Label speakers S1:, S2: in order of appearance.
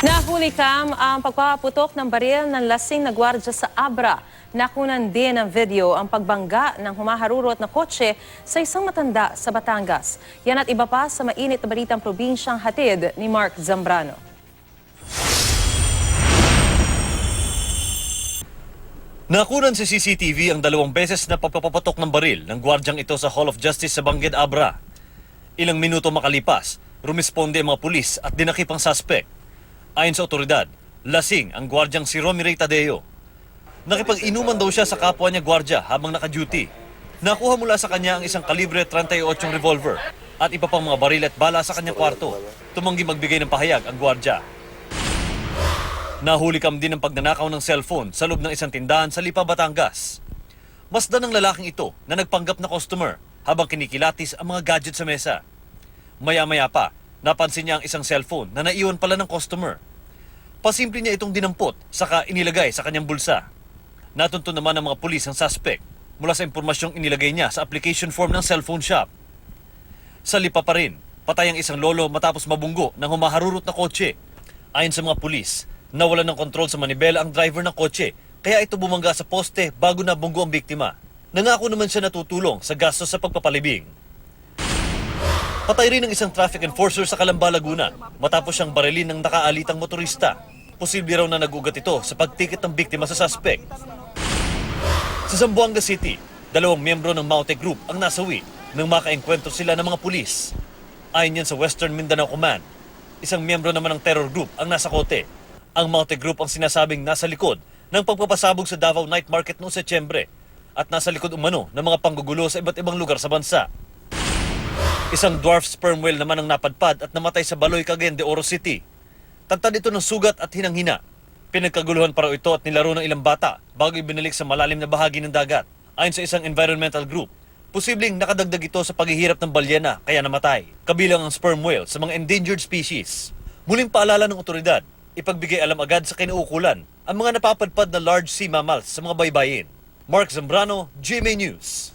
S1: Nahulikam ang pagpapaputok ng baril ng lasing na gwardya sa Abra. Nakunan din ng video ang pagbangga ng humaharurot na kotse sa isang matanda sa Batangas. Yan at iba pa sa mainit na balitang probinsyang hatid ni Mark Zambrano.
S2: Nakunan sa CCTV ang 2 beses na pagpapaputok ng baril ng gwardyang ito sa Hall of Justice sa Bangged, Abra. Ilang minuto makalipas, rumisponde ang mga pulis at dinakip ang suspect. Ayon sa otoridad, lasing ang gwardyang si Romy Ray Tadeo. Nakipag-inuman daw siya sa kapwa niya gwardya habang naka-duty. Nakuha mula sa kanya ang isang kalibre 38 revolver at iba pang mga baril at bala sa kanyang kwarto. Tumanggi magbigay ng pahayag ang gwardya. Nahulikam din ang pagnanakaw ng cellphone sa loob ng isang tindahan sa Lipa, Batangas. Masdan ng lalaking ito na nagpanggap na customer habang kinikilatis ang mga gadget sa mesa. Maya-maya pa, napansin niya ang isang cellphone na naiwan pala ng customer. Pasimple niya itong dinampot, saka inilagay sa kanyang bulsa. Natunto naman ng mga pulis ang suspect mula sa impormasyong inilagay niya sa application form ng cellphone shop. Sa Lipa pa rin, patay ang isang lolo matapos mabunggo ng humaharurot na kotse. Ayon sa mga pulis, nawalan ng kontrol sa manibela ang driver ng kotse, kaya ito bumangga sa poste bago nabunggo ang biktima. Nangako naman siya na tutulong sa gastos sa pagpapalibing. Patay rin ng isang traffic enforcer sa Calamba, Laguna matapos siyang barilin ng nakaalitang motorista. Posible raw na nagugat ito sa pagtikit ng biktima sa suspect. Sa Zamboanga City, 2 miyembro ng Maute Group ang nasawi nang makaengkwentro sila ng mga pulis. Ayon yan sa Western Mindanao Command, isang miyembro naman ng terror group ang nasa kote. Ang Maute Group ang sinasabing nasa likod ng pagpapasabog sa Davao Night Market noong Setyembre at nasa likod umano ng mga panggugulo sa iba't ibang lugar sa bansa. Isang dwarf sperm whale naman ang napadpad at namatay sa Baloy, Cagayan de Oro City. Tagtad ito ng sugat at hinang-hina. Pinagkaguluhan pa raw ito at nilaro ng ilang bata bago ibinalik sa malalim na bahagi ng dagat. Ayon sa isang environmental group, posibleng nakadagdag ito sa paghihirap ng balyena kaya namatay, kabilang ang sperm whale sa mga endangered species. Muling paalala ng otoridad, ipagbigay alam agad sa kinauukulan ang mga napapadpad na large sea mammals sa mga baybayin. Mark Zambrano, GMA News.